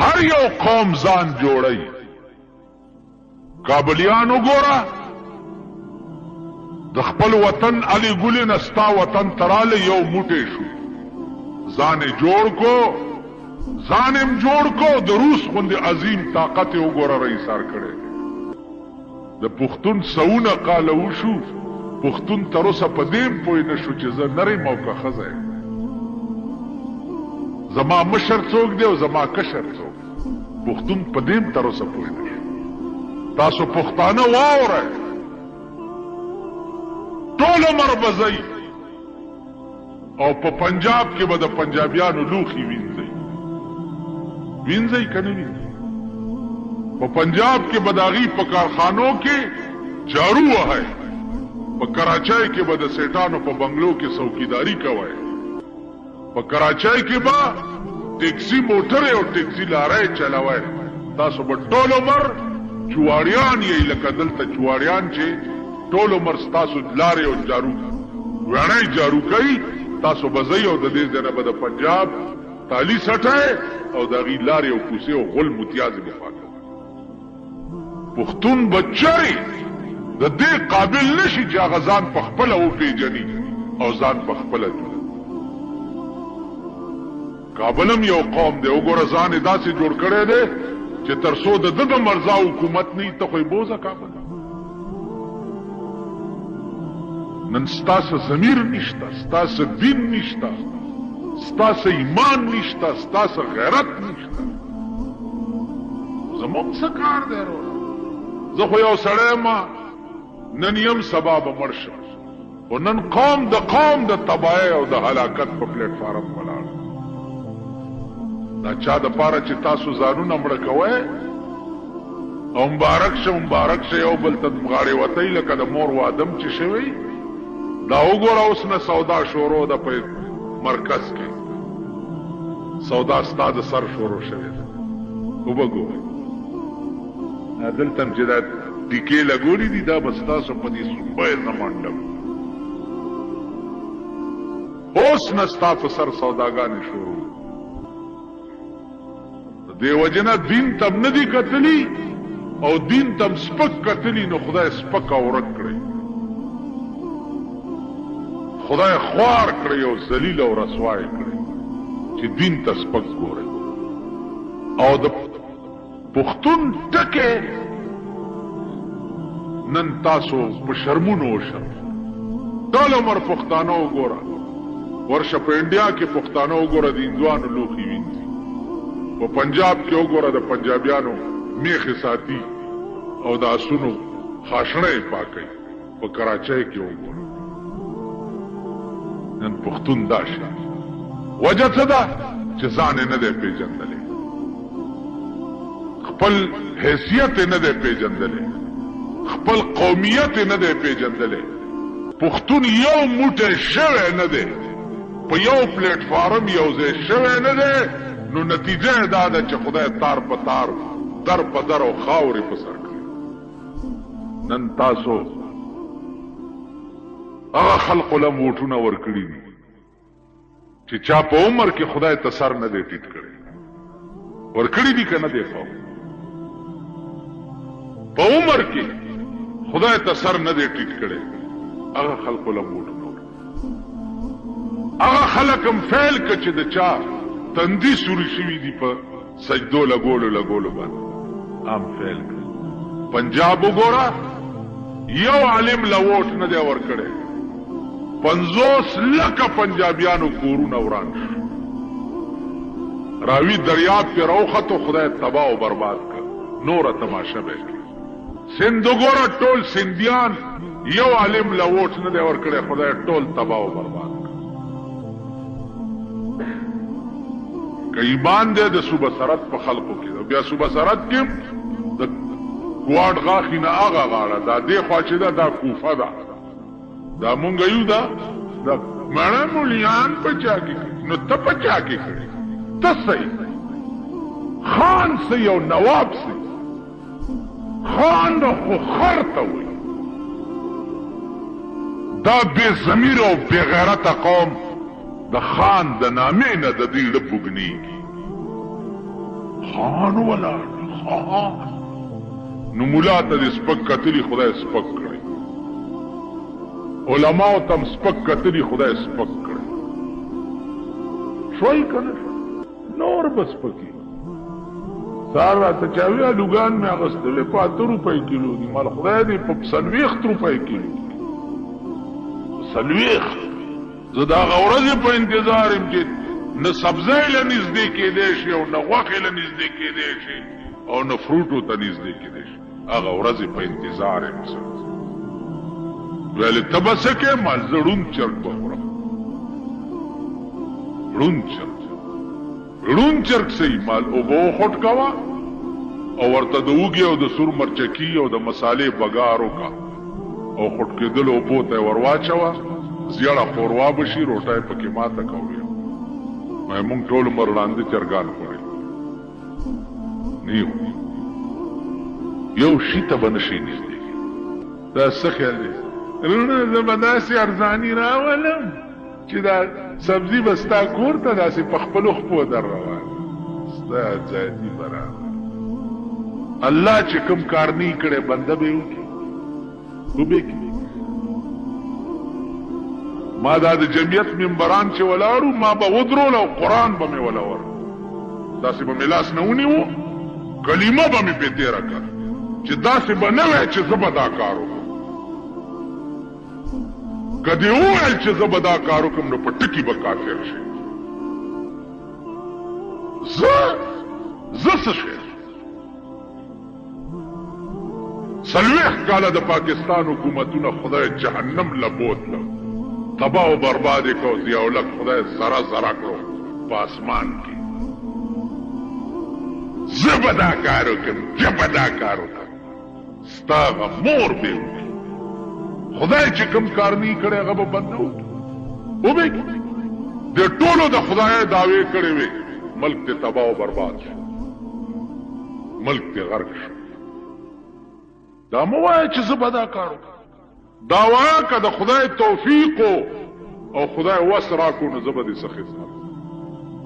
هر یو قوم ځان جوړی. کابلیانو ګوره د خپل وطن علی ګلی نستا وطن تراله یو موټی شو، ځان جوړ کو، ځانم جوړ کو. د روس غوندې عظیم طاقت یې وګوره رئیسار کړی. د پښتون سونه قاله وشو، پښتون تر اوسه په دې پوه نه شو چې زه نری یم او که ښځه یم، زما مشر څوک دی او زما کشر څوک. پښتون په دې تر اوسه پوه نه شو. تاسو پښتانه واورئ، ټول عمر به ځئ او په پنجاب کې به د پنجابیانو لوښي وینځئ. وینځئ که نه وینځئ؟ په پنجاب کې به د هغوی په کارخانو کې جارو وهئ، په کراچۍ کې به د سیټانو په بنګلو کې څوکیداري کوئ، په کراچۍ کې به ټیکسي موټرې او ټیکسي لارۍ چلوئ. تاسو به ټول عمر چواړیان یې، لکه دلته چواړیان چې ټول عمر ستاسو لارې او جارو ویڼۍ جارو کوي. تاسو به ځئ او د دې ځای نه به د پنجاب تالي سټئ او د هغوی لارې او کوڅې او غل متیازې به پاکوئ. پښتون بچی د دې قابل نشي چې هغه ځان په خپله وپېژني او ځان په خپله جوړ. کابل هم یو قوم دی، وګوره ځان یې داسې جوړ کړی دی چې تر څو د ده د مرزا حکومت نه وي ته خو یې بوځه کابل. نن ستاسو ضمیر نشته، ستاسو دین نشته، ستاسو ایمان نشته، ستاسو غیرت نشته. زموږ څه کار دی وروره؟ زه خو یو سړی ما، نن یم سبا به مړ شم، خو نن قوم د تباهۍ او د هلاکت په پلیټ فارم ولاړ. دا چا دپاره چې تاسو ځانونه مړه کوئ او مبارک شه یو بل ته غاړې وتئ لکه د مور وادم چې شوی. دا وګوره اوس نه سودا شروع ده په مرکز کې، سودا ستا د سر شروع شوې ده. وبه ګورئ دلته هم چې دا ټیکې لګولي دي، دا به ستاسو په دې سومبی نه منډم. اوس نه ستا په سر سوداګانې شروع. د دې وجې نه دین تم نه دي کتلي او دین تم سپک کتلي، نو خدای سپک او ورک کړئ، خدای خوار کړئ او ذلیل او رسوای کړئ چې دین ته سپک ګورئ. او د پښتون ټکی نن تاسو په شرمونو وشم. ټول عمر پښتانه وګوره، ورشه په انډیا کې پښتانه وګوره د هندوانو لوښي وینځي، په پنجاب کې وګوره د پنجابیانو میخې ساتي او د اسونو خاشڼه یې پاکوي، په کراچۍ کې وګوره. نن پښتون دا شي وجه څه ده چې ځان یې نه دی پېژندلی، خپل حیثیت یې نه دی پېژندلی، خپل قومیت یې نه دی پېژندلی. پښتون یو موټی شوی نه دی، په یو پلیټ فارم یو ځای شوی نه دی. نو نتیجه یې دا ده چې خدای تار په تار، در په در او خاورې په سر کړي. نن تاسو هغه خلقو له ووټونه ورکړي دي چې چا په عمر کې خدای ته سر نه دی ټیټ کړی. ورکړي دي که نه دی؟ په عمر کې خدای ته سر نه دی ټیټ کړی، هغه خلقو له ووټونه ورکړي. هغه خلک هم فیل که چې د چا تندي سوري شوي دي په سجدو لګولو باندې، هم فیل کړي. پنجاب وګوره، یو عالم له ووټ نه دی ورکړی، 50 لکه پنجابیانو کورونه وران شو. راوی دریاب کې راوخته، خدای تباه او برباد کړ، نوره تماشه به کړي. سند وګوره، ټول سندیان یو عالم له ووټ نه دی ورکړی، خدای ټول تباه او برباد کړ. که ایمان دی د صوبه سرحد په خلقو کې، بیا صوبه سرحد کې د ګواډ غاښې نه هغه غاړه دا دې خوا چې ده دا کوفه ده، دا مونږ یو ده مړه مولیان په چا کې کړي. نو ته په چا کې کړي؟ ته صحیح خان صحیح او نواب صحیح. خان خو خر ته وایي. دا بې ضمیر او بې غیرته قوم د خان د نامې نه د دې له بوږنېږي. خان ولا خان نو مولا ته د سپک کتلی خدای سپک کړي، علماء تم سپک کتلی خدای سپک کړي. شوي کنه نور بس پکی سارا ته چاوی لوګان مې اغستلې په 8 روپۍ کیلو دي، مال خدای دې په 40 روپۍ کیلو سلويخ. زه دا غورځې په انتظار یم چې نه سبزی له نږدې کېدی شي او نه غوښې له نږدې کېدی شي او نه فروټو ته نږدې کېدی شي. هغه ورځې په انتظار یم. ویلې ته به څه کوې؟ ما زه ړوند چرګ به خورم. ړوند چرګ ړوند چرګ صحیح مال اوبه وخوټ کوه او ورته د اوږې او د سور مرچکي او د مسالې بګار وکړه او خوټ کېدلو اوبو ته یې ور واچوه، زیړه ښوروا به شي، روټۍ پکې ماته کوې. مونږ ټول عمر وړاندې چرګان خوړل نه یو شي ته به نشي نږدې. دا څه خیال دی؟ وروڼه زه به داسې ارزاني راولم چې دا سبزي به ستا کور ته داسې په خپلو خپو در روان ستا ځایدي برابر. الله چې کوم کار نه یې کړی بنده به یې وکړي، وبې کړي. ما دا د جمعیت ممبران چې ولاړو ما به ودرول او قرآن به مې ولور، داسې به مې لاس نه ونیو، کلمه به مې پې تېره کړه چې داسې به نه وی چې زه به دا کار وکړم. که دې وویل چې زه به دا کار وکړم نو په ټکي به کافر شي. زه څه شی 40 کاله د پاکستان حکومتونه خدای جهنم له بوتلم، تباہ و برباد کو ضیاءالحق خدای زرا زرا کړو په اسمان کې. زه به دا کار وکړم، زه به دا کار وکړم، ستا هغه مور به یې وکړي. خدای چې کوم کار نه یې کړی هغه به بنده وکړي. وبې کړي د ټولو د خدای دعوې کړې وې، ملک ته تباہ و برباد شو، ملک ته غرق شو. دا مه وایه چې زه به دا کار وکړم. دا وایه که د خدای توفیق او خدای وس راکو نو زه به دې څه خدمت،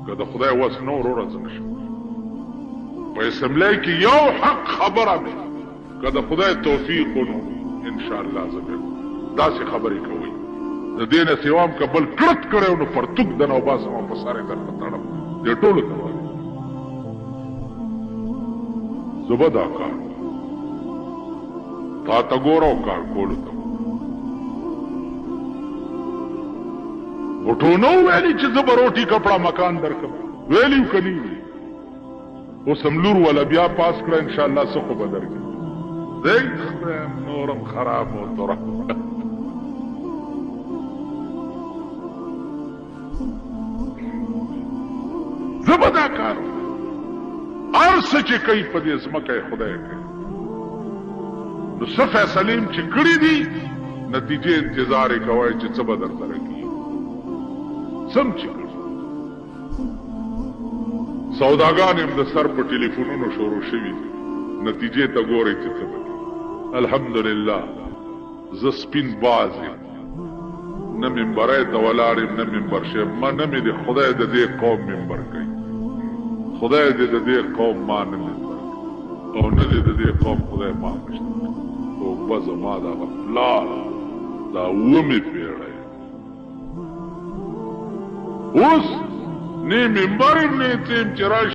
که د خدای وس نه وروره زه نشم. په اسمبلی کې یو حق خبره مې که د خدای توفیق نو انشاءالله زه به داسې خبرې کوئ د دې نه سوا م که بل کړت کړی نو پرتوک د نه وباسم او په سر یې درته تړم. دې ټولو ته وایم زه به دا کار تا ته ګوره او کار کولو ته وټو نو ویلي چې زه به روټي کپړه مکان درکړم، ویلي که نه وي. اوس هم لور ولا بیا پاس کړه انشاءالله څه خو به درکړي. دی خدایم نورم خراب و تراب. زه به دا کار هر څه چې کوي په دې ځمکه یې خدای کوي. نو څه فیصلې م چې کړي دي نتیجې انتظار یې کوئ چې څه به درسره کېږي. سم چې سوداګان هم د سر په ټلیفونونو شروع شوي دي، نتیجې ته ګورئ چې څه به. الحمدلله زه سپین باز یم، نه ممبری ته ولاړ یم نه ممبر شیم. ما نه مې د خدای د دې قوم ممبر کوي، خدای دې د دې قوم ما نه ممبر او نه دې د دې قوم خدای ما مشته. توبه زما دغه پلار دا 9مې پېړۍ اوس نه ممبر یم نه څه یم چې راشي